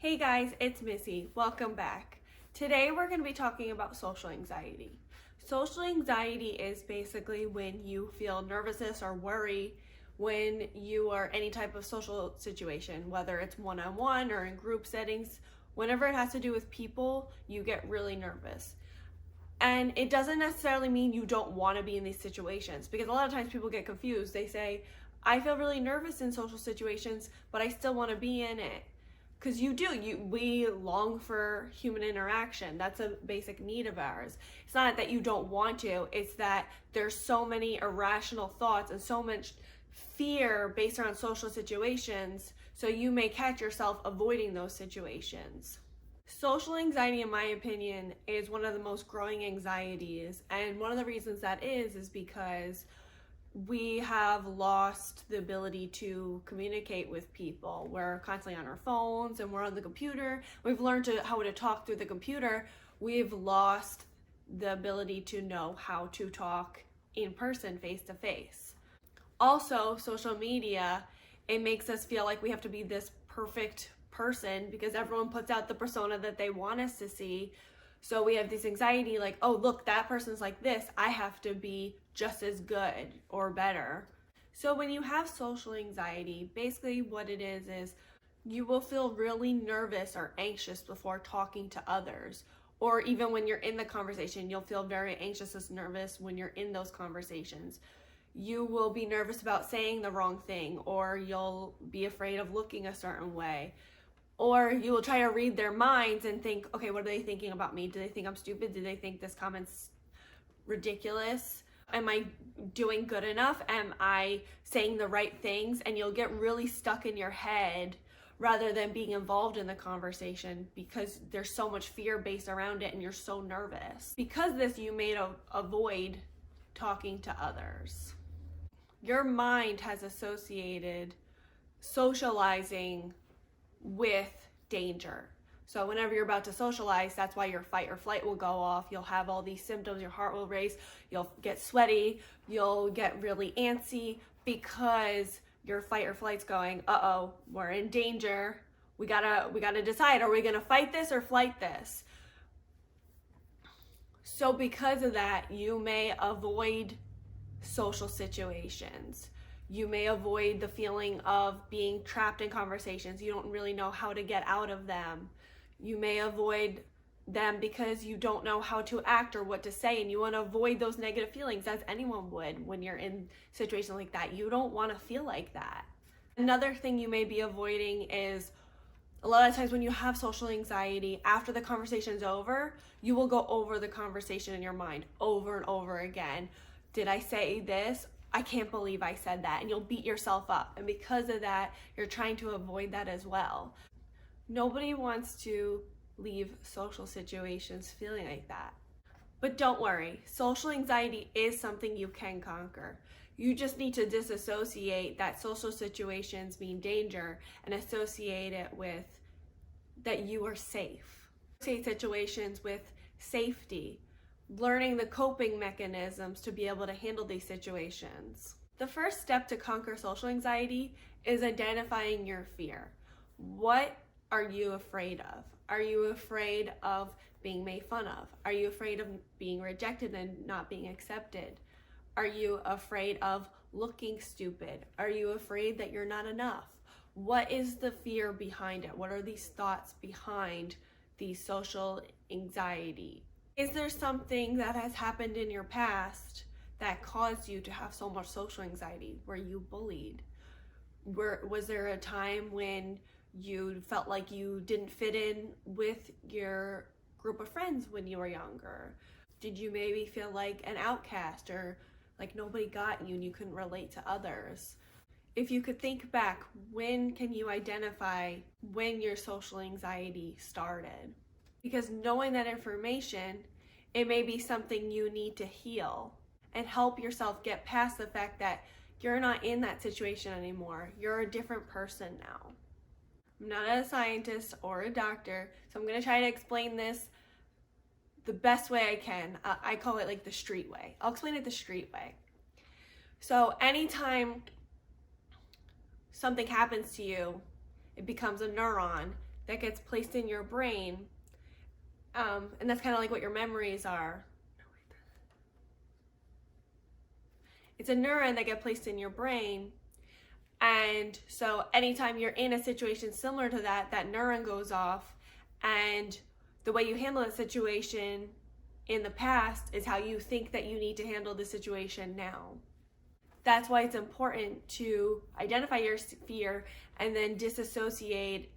Hey guys, it's Missy. Welcome back. Today we're going to be talking about social anxiety. Social anxiety is basically when you feel nervousness or worry when you are any type of social situation, whether it's one-on-one or in group settings. Whenever it has to do with people, you get really nervous. And it doesn't necessarily mean you don't want to be in these situations, because a lot of times people get confused. They say, I feel really nervous in social situations, but I still want to be in it. Because we long for human interaction. That's a basic need of ours. It's not that you don't want to, it's that there's so many irrational thoughts and so much fear based around social situations, so you may catch yourself avoiding those situations. Social anxiety, in my opinion, is one of the most growing anxieties, and one of the reasons that is because we have lost the ability to communicate with people. We're constantly on our phones and we're on the computer. We've learned how to talk through the computer. We've lost the ability to know how to talk in person, face to face. Also, social media, it makes us feel like we have to be this perfect person because everyone puts out the persona that they want us to see. So we have this anxiety like, oh, look, that person's like this. I have to be just as good or better. So when you have social anxiety, basically what it is you will feel really nervous or anxious before talking to others. Or even when you're in the conversation, you'll feel very anxious and nervous when you're in those conversations. You will be nervous about saying the wrong thing, or you'll be afraid of looking a certain way. Or you will try to read their minds and think, okay, what are they thinking about me? Do they think I'm stupid? Do they think this comment's ridiculous? Am I doing good enough? Am I saying the right things? And you'll get really stuck in your head rather than being involved in the conversation because there's so much fear based around it and you're so nervous. Because of this, you may avoid talking to others. Your mind has associated socializing with danger. So whenever you're about to socialize, that's why your fight or flight will go off. You'll have all these symptoms. Your heart will race. You'll get sweaty. You'll get really antsy because your fight or flight's going, uh-oh, we're in danger. We gotta decide, are we gonna fight this or flight this? So because of that, you may avoid social situations. You may avoid the feeling of being trapped in conversations. You don't really know how to get out of them. You may avoid them because you don't know how to act or what to say, and you want to avoid those negative feelings, as anyone would when you're in situations like that. You don't want to feel like that. Another thing you may be avoiding is a lot of times when you have social anxiety, after the conversation's over, you will go over the conversation in your mind over and over again. Did I say this? I can't believe I said that, and you'll beat yourself up. And because of that, you're trying to avoid that as well. Nobody wants to leave social situations feeling like that. But don't worry, social anxiety is something you can conquer. You just need to disassociate that social situations mean danger and associate it with that you are safe. Associate situations with safety. Learning the coping mechanisms to be able to handle these situations. The first step to conquer social anxiety is identifying your fear. What are you afraid of? Are you afraid of being made fun of? Are you afraid of being rejected and not being accepted? Are you afraid of looking stupid? Are you afraid that you're not enough? What is the fear behind it? What are these thoughts behind the social anxiety? Is there something that has happened in your past that caused you to have so much social anxiety? Were you bullied? Was there a time when you felt like you didn't fit in with your group of friends when you were younger? Did you maybe feel like an outcast or like nobody got you and you couldn't relate to others? If you could think back, when can you identify when your social anxiety started? Because knowing that information, it may be something you need to heal and help yourself get past the fact that you're not in that situation anymore. You're a different person now. I'm not a scientist or a doctor, so I'm going to try to explain this the best way I can. I call it like the street way. I'll explain it the street way. So anytime something happens to you, it becomes a neuron that gets placed in your brain, and that's kind of like what your memories are. It's a neuron that gets placed in your brain, and so anytime you're in a situation similar to that, that neuron goes off, and the way you handle that situation in the past is how you think that you need to handle the situation now. That's why it's important to identify your fear and then disassociate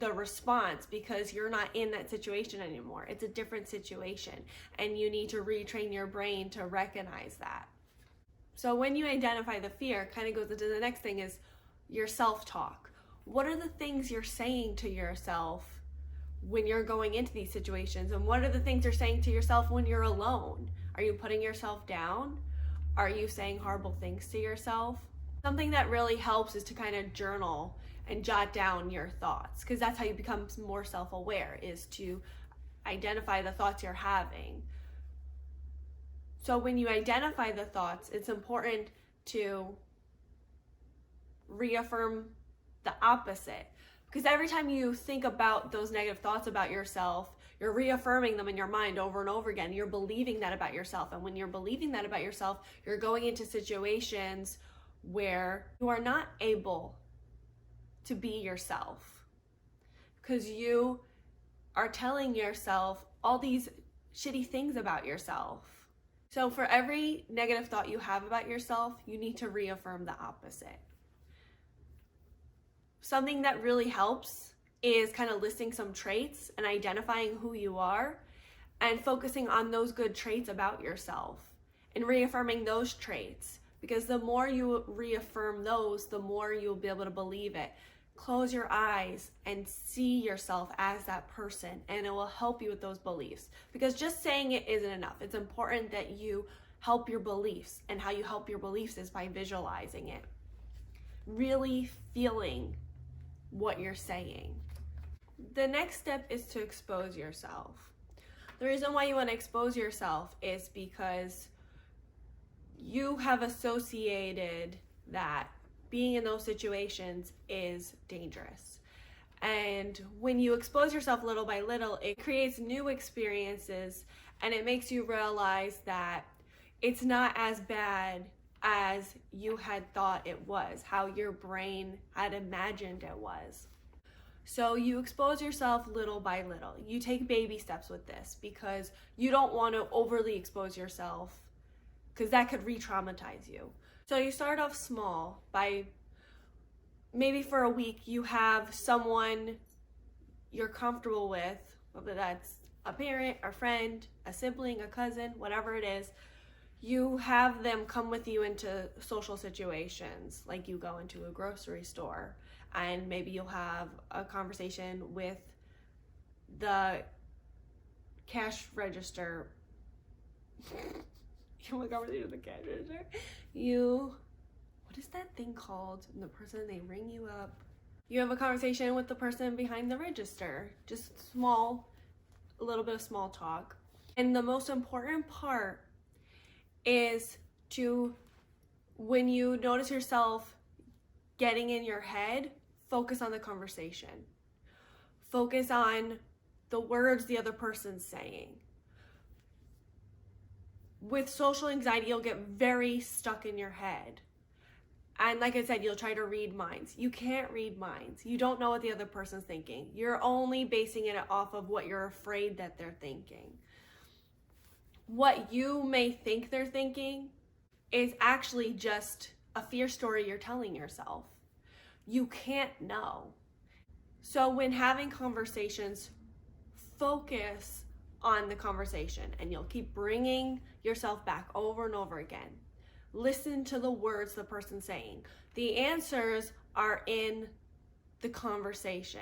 the response, because you're not in that situation anymore. It's a different situation, and you need to retrain your brain to recognize that. So when you identify the fear, kind of goes into the next thing, is your self-talk. What are the things you're saying to yourself when you're going into these situations? And what are the things you're saying to yourself when you're alone? Are you putting yourself down? Are you saying horrible things to yourself? Something that really helps is to kind of journal and jot down your thoughts, because that's how you become more self-aware, is to identify the thoughts you're having. So when you identify the thoughts, it's important to reaffirm the opposite, because every time you think about those negative thoughts about yourself, you're reaffirming them in your mind over and over again. You're believing that about yourself, and when you're believing that about yourself, you're going into situations where you are not able to be yourself, because you are telling yourself all these shitty things about yourself. So for every negative thought you have about yourself, you need to reaffirm the opposite. Something that really helps is kind of listing some traits and identifying who you are and focusing on those good traits about yourself and reaffirming those traits, because the more you reaffirm those, the more you'll be able to believe it. Close your eyes and see yourself as that person, and it will help you with those beliefs, because just saying it isn't enough. It's important that you help your beliefs, and how you help your beliefs is by visualizing it, really feeling what you're saying. The next step is to expose yourself. The reason why you want to expose yourself is because you have associated that being in those situations is dangerous. And when you expose yourself little by little, it creates new experiences, and it makes you realize that it's not as bad as you had thought it was, how your brain had imagined it was. So you expose yourself little by little. You take baby steps with this, because you don't want to overly expose yourself, because that could re-traumatize you. So you start off small by, maybe for a week, you have someone you're comfortable with, whether that's a parent, a friend, a sibling, a cousin, whatever it is. You have them come with you into social situations, like you go into a grocery store, and maybe you'll have a conversation with the cash register. You have a conversation with the cash register. What is that thing called? And the person, they ring you up. You have a conversation with the person behind the register. Just a little bit of small talk. And the most important part is to, when you notice yourself getting in your head, focus on the conversation. Focus on the words the other person's saying. With social anxiety, you'll get very stuck in your head. And like I said, you'll try to read minds. You can't read minds. You don't know what the other person's thinking. You're only basing it off of what you're afraid that they're thinking. What you may think they're thinking is actually just a fear story you're telling yourself. You can't know. So when having conversations, focus on the conversation, and you'll keep bringing yourself back over and over again. Listen to the words the person's saying. The answers are in the conversation.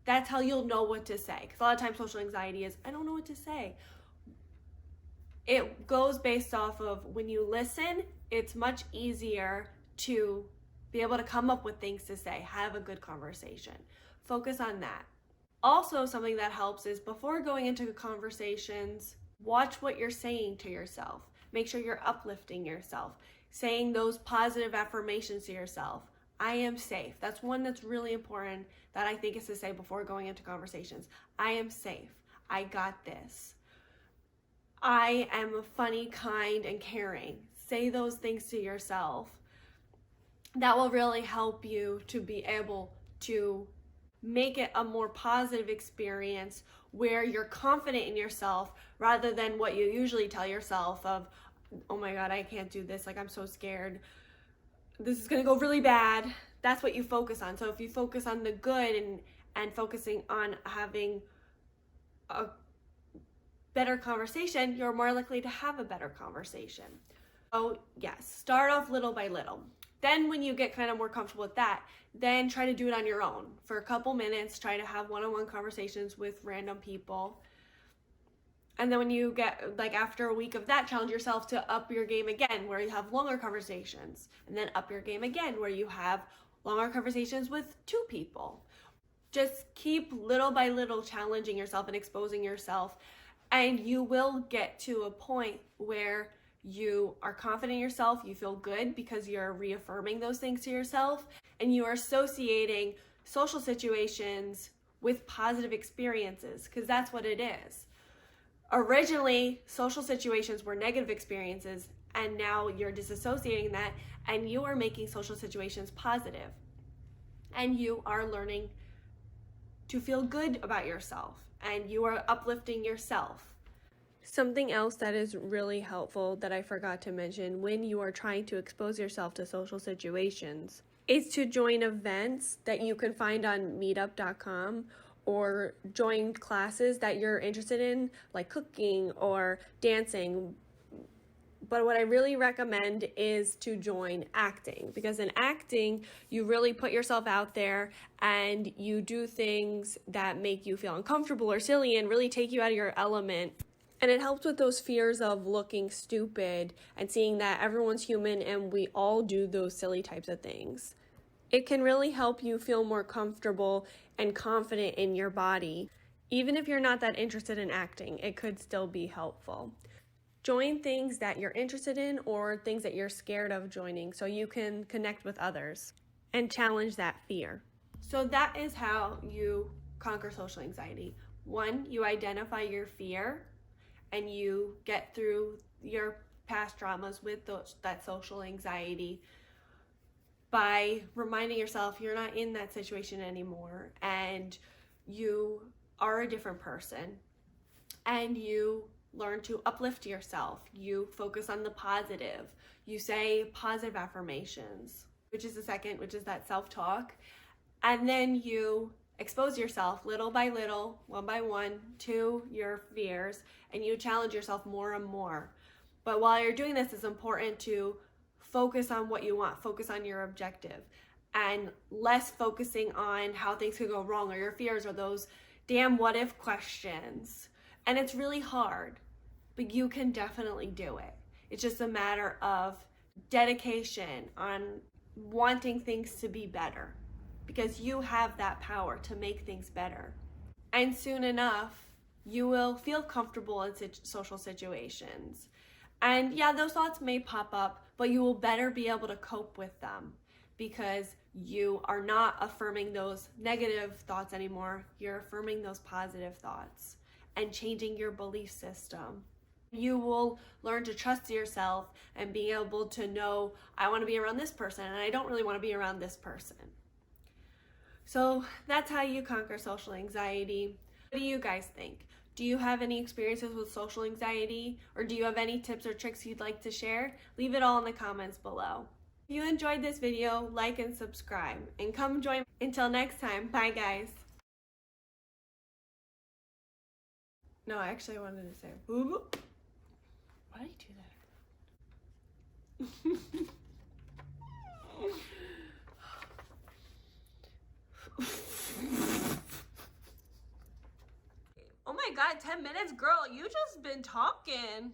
That's how you'll know what to say. Because a lot of times social anxiety is, I don't know what to say. It goes based off of, when you listen, it's much easier to be able to come up with things to say, have a good conversation. Focus on that. Also, something that helps is, before going into conversations, watch what you're saying to yourself. Make sure you're uplifting yourself, saying those positive affirmations to yourself. I am safe. That's one that's really important that I think is to say before going into conversations. I am safe. I got this. I am funny, kind, and caring. Say those things to yourself. That will really help you to be able to make it a more positive experience where you're confident in yourself rather than what you usually tell yourself of, oh my God, I can't do this. Like, I'm so scared. This is going to go really bad. That's what you focus on. So if you focus on the good and focusing on having a better conversation, you're more likely to have a better conversation. So yes, start off little by little. Then when you get kind of more comfortable with that, then try to do it on your own. For a couple minutes, try to have one-on-one conversations with random people. And then when you get, like after a week of that, challenge yourself to up your game again, where you have longer conversations. And then up your game again, where you have longer conversations with 2 people. Just keep little by little challenging yourself and exposing yourself. And you will get to a point where you are confident in yourself, you feel good because you're reaffirming those things to yourself, and you are associating social situations with positive experiences, because that's what it is. Originally, social situations were negative experiences, and now you're disassociating that, and you are making social situations positive. And you are learning to feel good about yourself, and you are uplifting yourself. Something else that is really helpful that I forgot to mention when you are trying to expose yourself to social situations is to join events that you can find on meetup.com or join classes that you're interested in, like cooking or dancing. But what I really recommend is to join acting, because in acting, you really put yourself out there and you do things that make you feel uncomfortable or silly and really take you out of your element. And it helps with those fears of looking stupid and seeing that everyone's human and we all do those silly types of things. It can really help you feel more comfortable and confident in your body. Even if you're not that interested in acting, it could still be helpful. Join things that you're interested in or things that you're scared of joining so you can connect with others and challenge that fear. So that is how you conquer social anxiety. 1, you identify your fear and you get through your past traumas with that social anxiety by reminding yourself you're not in that situation anymore and you are a different person, and you learn to uplift yourself. You focus on the positive. You say positive affirmations, which is the second, which is that self-talk. And then you expose yourself little by little, one by one, to your fears, and you challenge yourself more and more. But while you're doing this, it's important to focus on what you want, focus on your objective, and less focusing on how things could go wrong or your fears or those damn what if questions. And it's really hard, but you can definitely do it. It's just a matter of dedication on wanting things to be better, because you have that power to make things better. And soon enough, you will feel comfortable in social situations. And yeah, those thoughts may pop up, but you will better be able to cope with them because you are not affirming those negative thoughts anymore. You're affirming those positive thoughts and changing your belief system. You will learn to trust yourself and be able to know, I want to be around this person and I don't really want to be around this person. So that's how you conquer social anxiety. What do you guys think? Do you have any experiences with social anxiety, or do you have any tips or tricks you'd like to share? Leave it all in the comments below. If you enjoyed this video, like and subscribe, and come join. Until next time, bye guys. No, I actually wanted to say boo boo. Why did you do that? Oh my god, 10 minutes? Girl, you just been talking.